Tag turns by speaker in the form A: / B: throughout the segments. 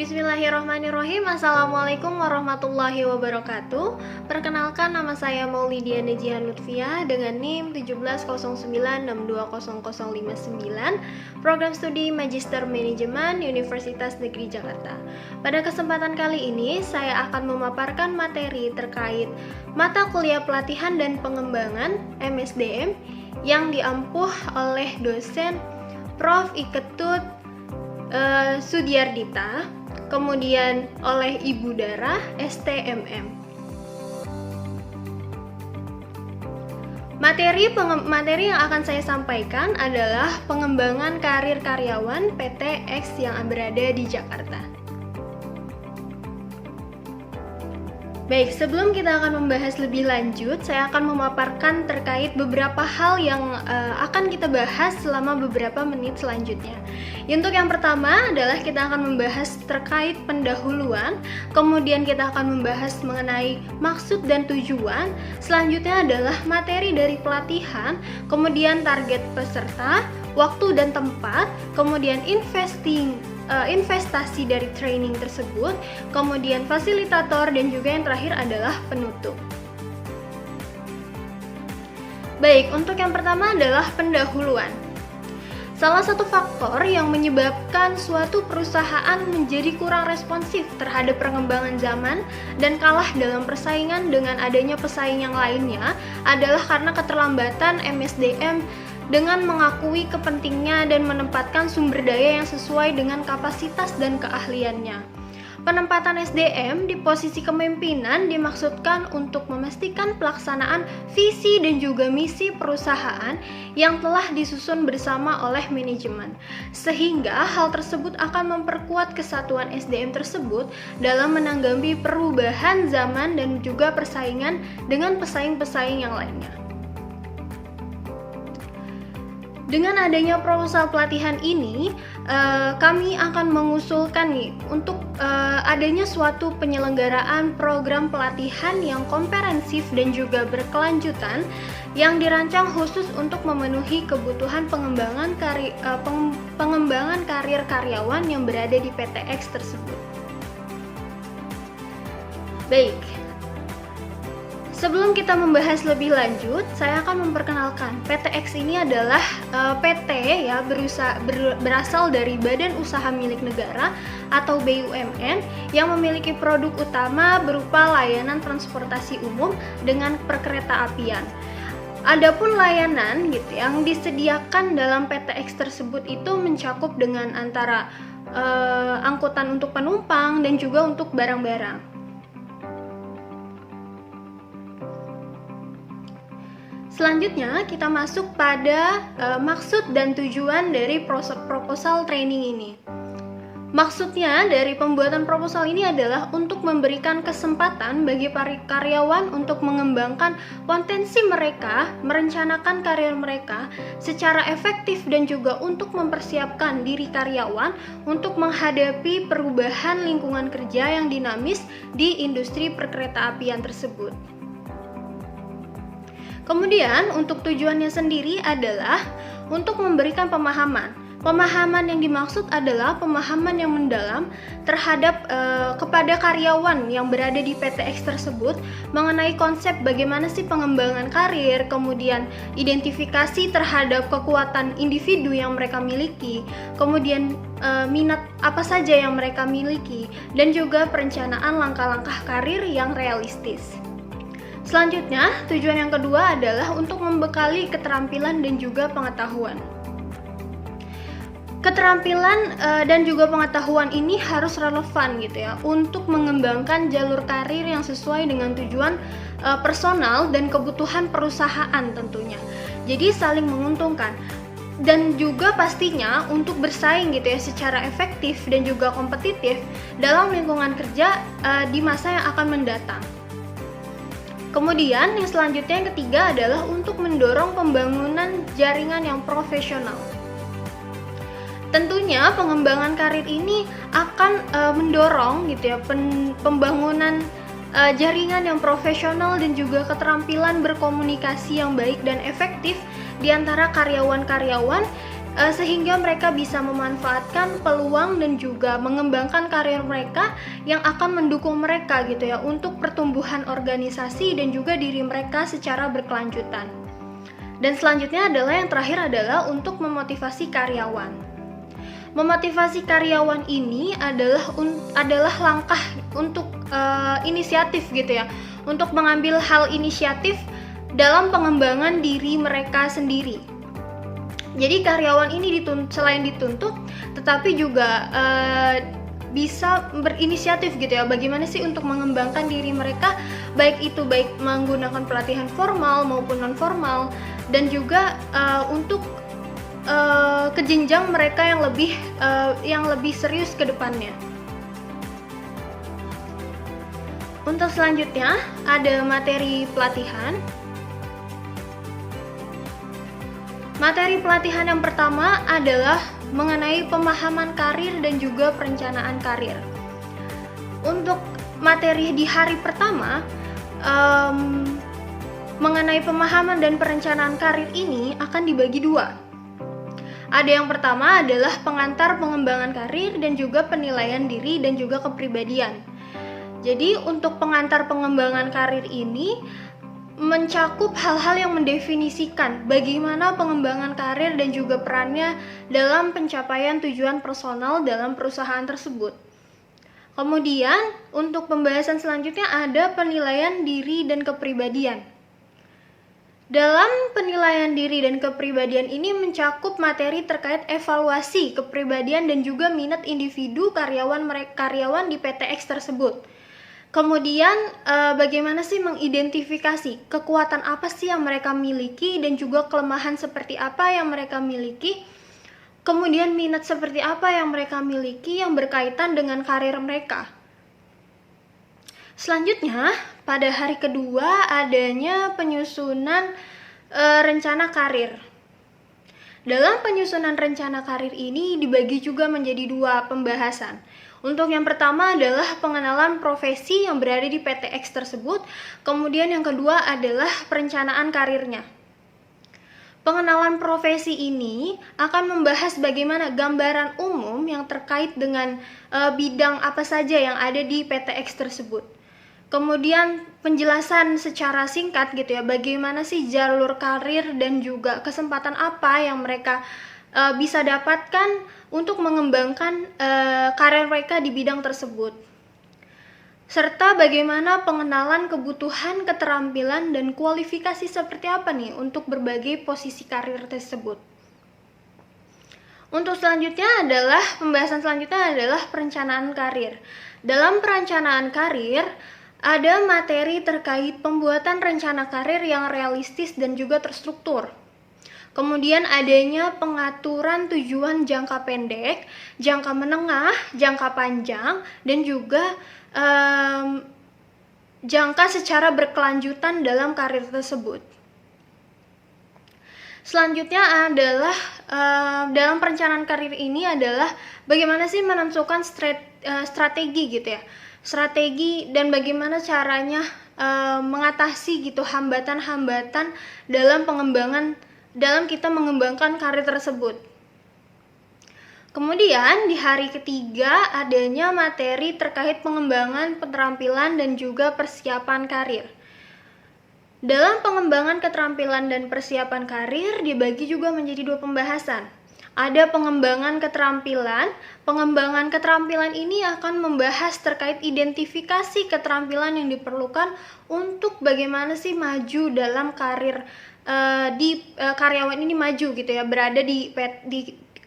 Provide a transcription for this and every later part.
A: Bismillahirrahmanirrahim. Assalamualaikum warahmatullahi wabarakatuh. Perkenalkan, nama saya Maulidia Nejihan Lutfiah dengan NIM 1709620059, Program Studi Magister Manajemen Universitas Negeri Jakarta. Pada kesempatan kali ini, saya akan memaparkan materi terkait mata kuliah pelatihan dan pengembangan MSDM yang diampuh oleh dosen Prof. Iketut Sudiardita, kemudian oleh Ibu Dara STMM. Materi yang akan saya sampaikan adalah pengembangan karir karyawan PT X yang berada di Jakarta. Baik, sebelum kita akan membahas lebih lanjut, saya akan memaparkan terkait beberapa hal yang akan kita bahas selama beberapa menit selanjutnya. Untuk yang pertama adalah kita akan membahas terkait pendahuluan, kemudian kita akan membahas mengenai maksud dan tujuan, selanjutnya adalah materi dari pelatihan, kemudian target peserta, waktu dan tempat, kemudian investasi dari training tersebut, kemudian fasilitator, dan juga yang terakhir adalah penutup. Baik, untuk yang pertama adalah pendahuluan. Salah satu faktor yang menyebabkan suatu perusahaan menjadi kurang responsif terhadap perkembangan zaman dan kalah dalam persaingan dengan adanya pesaing yang lainnya adalah karena keterlambatan MSDM dengan mengakui kepentingnya dan menempatkan sumber daya yang sesuai dengan kapasitas dan keahliannya. Penempatan SDM di posisi kepemimpinan dimaksudkan untuk memastikan pelaksanaan visi dan juga misi perusahaan yang telah disusun bersama oleh manajemen, sehingga hal tersebut akan memperkuat kesatuan SDM tersebut dalam menanggapi perubahan zaman dan juga persaingan dengan pesaing-pesaing yang lainnya. Dengan adanya proposal pelatihan ini, kami akan mengusulkan untuk adanya suatu penyelenggaraan program pelatihan yang komprehensif dan juga berkelanjutan yang dirancang khusus untuk memenuhi kebutuhan pengembangan karir karyawan yang berada di PT X tersebut. Baik. Sebelum kita membahas lebih lanjut, saya akan memperkenalkan PT X ini adalah PT ya berasal dari Badan Usaha Milik Negara atau BUMN yang memiliki produk utama berupa layanan transportasi umum dengan perkeretaapian. Adapun layanan yang disediakan dalam PT X tersebut itu mencakup dengan antara angkutan untuk penumpang dan juga untuk barang-barang. Selanjutnya kita masuk pada maksud dan tujuan dari proposal training ini. Maksudnya dari pembuatan proposal ini adalah untuk memberikan kesempatan bagi para karyawan untuk mengembangkan potensi mereka, merencanakan karir mereka secara efektif dan juga untuk mempersiapkan diri karyawan untuk menghadapi perubahan lingkungan kerja yang dinamis di industri perkeretaapian tersebut. Kemudian untuk tujuannya sendiri adalah untuk memberikan pemahaman. Pemahaman yang dimaksud adalah pemahaman yang mendalam terhadap kepada karyawan yang berada di PT X tersebut mengenai konsep bagaimana sih pengembangan karir, kemudian identifikasi terhadap kekuatan individu yang mereka miliki, kemudian minat apa saja yang mereka miliki, dan juga perencanaan langkah-langkah karir yang realistis. Selanjutnya, tujuan yang kedua adalah untuk membekali keterampilan dan juga pengetahuan. Keterampilan dan juga pengetahuan ini harus relevan untuk mengembangkan jalur karir yang sesuai dengan tujuan personal dan kebutuhan perusahaan tentunya. Jadi saling menguntungkan. Dan juga pastinya untuk bersaing secara efektif dan juga kompetitif dalam lingkungan kerja di masa yang akan mendatang. Kemudian yang selanjutnya yang ketiga adalah untuk mendorong pembangunan jaringan yang profesional. Tentunya pengembangan karir ini akan mendorong pembangunan jaringan yang profesional dan juga keterampilan berkomunikasi yang baik dan efektif di antara karyawan-karyawan sehingga mereka bisa memanfaatkan peluang dan juga mengembangkan karir mereka yang akan mendukung mereka gitu ya untuk pertumbuhan organisasi dan juga diri mereka secara berkelanjutan. Dan selanjutnya adalah yang terakhir adalah untuk memotivasi karyawan. Memotivasi karyawan ini adalah langkah untuk inisiatif gitu ya, untuk mengambil hal inisiatif dalam pengembangan diri mereka sendiri. Jadi karyawan ini selain dituntut, tetapi juga bisa berinisiatif gitu ya, bagaimana sih untuk mengembangkan diri mereka, baik menggunakan pelatihan formal maupun non formal, dan juga untuk ke jenjang mereka yang lebih serius ke depannya. Untuk selanjutnya ada materi pelatihan. Materi pelatihan yang pertama adalah mengenai pemahaman karir dan juga perencanaan karir. Untuk materi di hari pertama, mengenai pemahaman dan perencanaan karir ini akan dibagi dua. Ada yang pertama adalah pengantar pengembangan karir dan juga penilaian diri dan juga kepribadian. Jadi untuk pengantar pengembangan karir ini mencakup hal-hal yang mendefinisikan bagaimana pengembangan karir dan juga perannya dalam pencapaian tujuan personal dalam perusahaan tersebut. Kemudian, untuk pembahasan selanjutnya ada penilaian diri dan kepribadian. Dalam penilaian diri dan kepribadian ini mencakup materi terkait evaluasi kepribadian dan juga minat individu karyawan di PTX tersebut. Kemudian bagaimana sih mengidentifikasi kekuatan apa sih yang mereka miliki dan juga kelemahan seperti apa yang mereka miliki. Kemudian minat seperti apa yang mereka miliki yang berkaitan dengan karir mereka. Selanjutnya, pada hari kedua adanya penyusunan rencana karir. Dalam penyusunan rencana karir ini dibagi juga menjadi dua pembahasan. Untuk yang pertama adalah pengenalan profesi yang berada di PTX tersebut, kemudian yang kedua adalah perencanaan karirnya. Pengenalan profesi ini akan membahas bagaimana gambaran umum yang terkait dengan bidang apa saja yang ada di PTX tersebut. Kemudian penjelasan secara singkat gitu ya, bagaimana sih jalur karir dan juga kesempatan apa yang mereka bisa dapatkan untuk mengembangkan karir mereka di bidang tersebut. Serta bagaimana pengenalan kebutuhan, keterampilan, dan kualifikasi seperti apa nih untuk berbagai posisi karir tersebut. Untuk pembahasan selanjutnya adalah perencanaan karir. Dalam perencanaan karir, ada materi terkait pembuatan rencana karir yang realistis dan juga terstruktur. Kemudian adanya pengaturan tujuan jangka pendek, jangka menengah, jangka panjang, dan juga jangka secara berkelanjutan dalam karir tersebut. Selanjutnya adalah dalam perencanaan karir ini adalah bagaimana sih menentukan strategi gitu ya. Strategi dan bagaimana caranya mengatasi gitu hambatan-hambatan dalam kita mengembangkan karir tersebut. Kemudian di hari ketiga adanya materi terkait pengembangan keterampilan dan juga persiapan karir. Dalam pengembangan keterampilan dan persiapan karir dibagi juga menjadi dua pembahasan. Ada pengembangan keterampilan. Pengembangan keterampilan ini akan membahas terkait identifikasi keterampilan yang diperlukan untuk bagaimana sih maju dalam karir karyawan ini maju gitu ya, berada di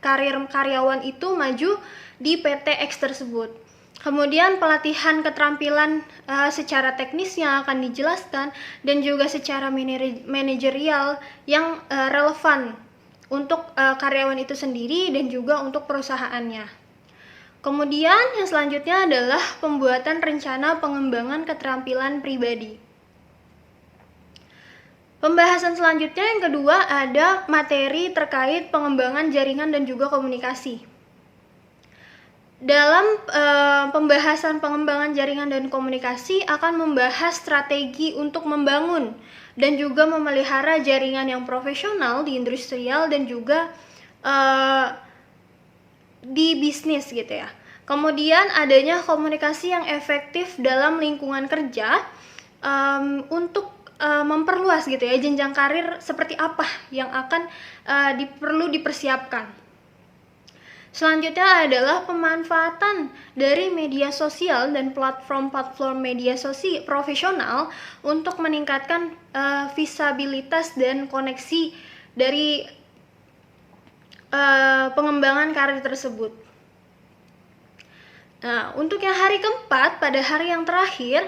A: karir karyawan itu maju di PTX tersebut. Kemudian pelatihan keterampilan secara teknisnya akan dijelaskan dan juga secara manajerial yang relevan untuk karyawan itu sendiri dan juga untuk perusahaannya. Kemudian yang selanjutnya adalah pembuatan rencana pengembangan keterampilan pribadi. Pembahasan selanjutnya yang kedua ada materi terkait pengembangan jaringan dan juga komunikasi. Dalam pembahasan pengembangan jaringan dan komunikasi akan membahas strategi untuk membangun dan juga memelihara jaringan yang profesional di industrial dan juga uh, di bisnis gitu ya. Kemudian adanya komunikasi yang efektif dalam lingkungan kerja untuk memperluas gitu ya jenjang karir seperti apa yang akan perlu dipersiapkan. Selanjutnya adalah pemanfaatan dari media sosial dan platform-platform media sosial profesional untuk meningkatkan visibilitas dan koneksi dari pengembangan karir tersebut. Nah, untuk yang hari keempat, pada hari yang terakhir,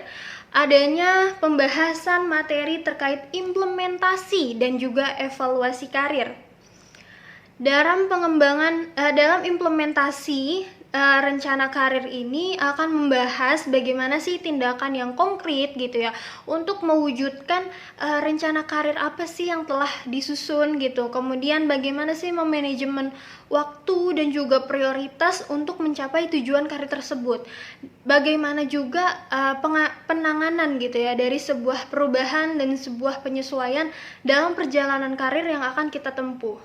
A: adanya pembahasan materi terkait implementasi dan juga evaluasi karir. Dalam implementasi rencana karir ini akan membahas bagaimana sih tindakan yang konkret gitu ya untuk mewujudkan rencana karir apa sih yang telah disusun gitu. Kemudian bagaimana sih memanajemen waktu dan juga prioritas untuk mencapai tujuan karir tersebut. Bagaimana juga penanganan gitu ya dari sebuah perubahan dan sebuah penyesuaian dalam perjalanan karir yang akan kita tempuh.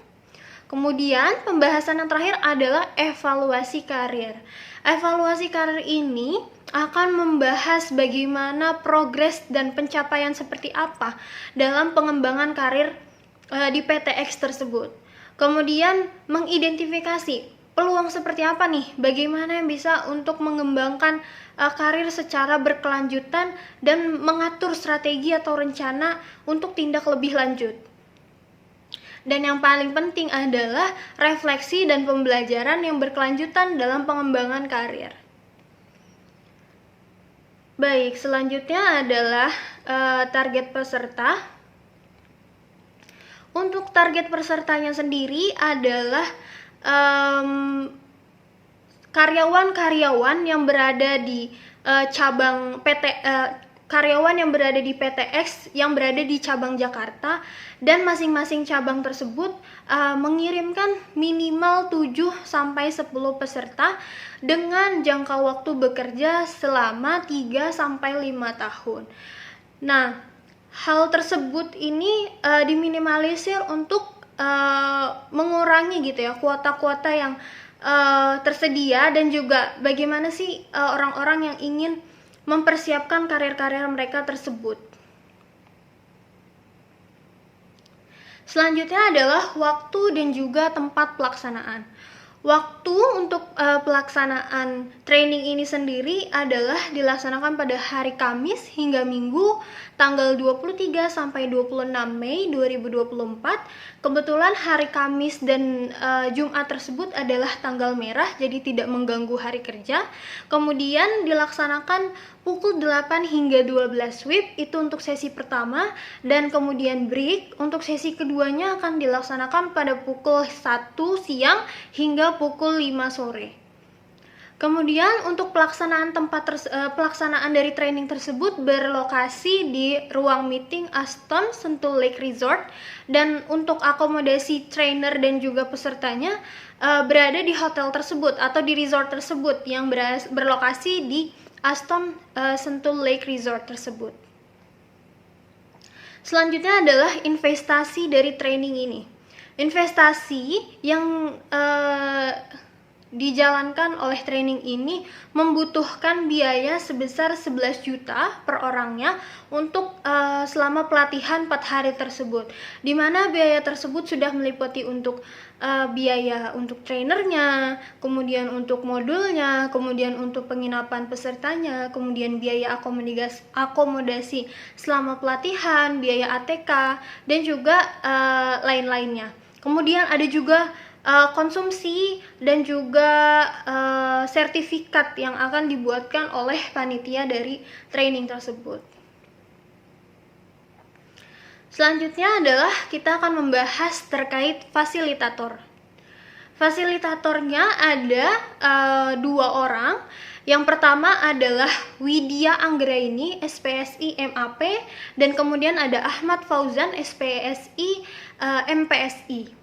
A: Kemudian pembahasan yang terakhir adalah evaluasi karir. Evaluasi karir ini akan membahas bagaimana progres dan pencapaian seperti apa dalam pengembangan karir di PTX tersebut. Kemudian mengidentifikasi peluang seperti apa nih, bagaimana yang bisa untuk mengembangkan karir secara berkelanjutan dan mengatur strategi atau rencana untuk tindak lebih lanjut. Dan yang paling penting adalah refleksi dan pembelajaran yang berkelanjutan dalam pengembangan karir. Baik, selanjutnya adalah target peserta. Untuk target pesertanya sendiri adalah karyawan-karyawan yang berada di cabang karyawan yang berada di PTX yang berada di cabang Jakarta, dan masing-masing cabang tersebut mengirimkan minimal 7-10 peserta dengan jangka waktu bekerja selama 3-5 tahun. Nah, hal tersebut ini diminimalisir untuk mengurangi gitu ya kuota-kuota yang tersedia, dan juga bagaimana sih orang-orang yang ingin mempersiapkan karir-karir mereka tersebut. Selanjutnya adalah waktu dan juga tempat pelaksanaan. Waktu untuk pelaksanaan training ini sendiri adalah dilaksanakan pada hari Kamis hingga Minggu tanggal 23 sampai 26 Mei 2024. Kebetulan hari Kamis dan Jumat tersebut adalah tanggal merah, jadi tidak mengganggu hari kerja. Kemudian dilaksanakan pukul 8 hingga 12 WIB itu untuk sesi pertama, dan kemudian break untuk sesi keduanya akan dilaksanakan pada pukul 1 siang hingga pukul 5 sore. Kemudian untuk pelaksanaan pelaksanaan dari training tersebut berlokasi di ruang meeting Aston Sentul Lake Resort, dan untuk akomodasi trainer dan juga pesertanya berada di hotel tersebut atau di resort tersebut yang berlokasi di Aston Sentul Lake Resort tersebut. Selanjutnya adalah investasi dari training ini. Investasi yang dijalankan oleh training ini membutuhkan biaya sebesar 11 juta per orangnya untuk selama pelatihan 4 hari tersebut, di mana biaya tersebut sudah meliputi untuk biaya untuk trainernya, kemudian untuk modulnya, kemudian untuk penginapan pesertanya, kemudian biaya akomodasi selama pelatihan, biaya ATK, dan juga lain-lainnya. Kemudian ada juga konsumsi dan juga sertifikat yang akan dibuatkan oleh panitia dari training tersebut. Selanjutnya adalah kita akan membahas terkait fasilitator. Fasilitatornya ada 2 orang. Yang pertama adalah Widya Anggraini, SPSI MAP, dan kemudian ada Ahmad Fauzan, SPSI MPSI.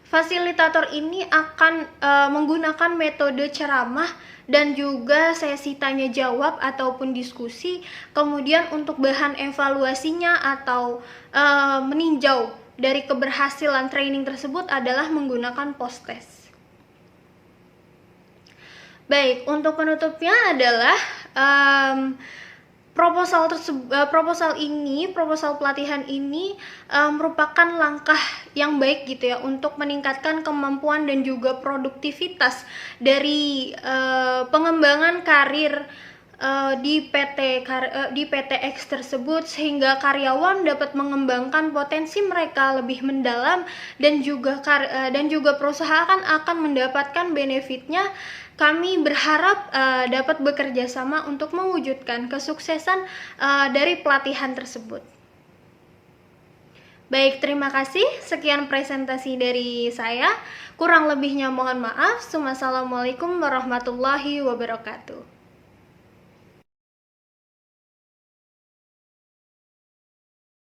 A: Fasilitator ini akan menggunakan metode ceramah dan juga sesi tanya jawab ataupun diskusi. Kemudian untuk bahan evaluasinya atau meninjau dari keberhasilan training tersebut adalah menggunakan post-test. Baik, untuk penutupnya adalah proposal pelatihan ini merupakan langkah yang baik gitu ya untuk meningkatkan kemampuan dan juga produktivitas dari pengembangan karir di PT X tersebut, sehingga karyawan dapat mengembangkan potensi mereka lebih mendalam dan juga perusahaan akan mendapatkan benefitnya. Kami berharap dapat bekerja sama untuk mewujudkan kesuksesan dari pelatihan tersebut. Baik, terima kasih. Sekian presentasi dari saya. Kurang lebihnya mohon maaf. Wassalamualaikum warahmatullahi wabarakatuh.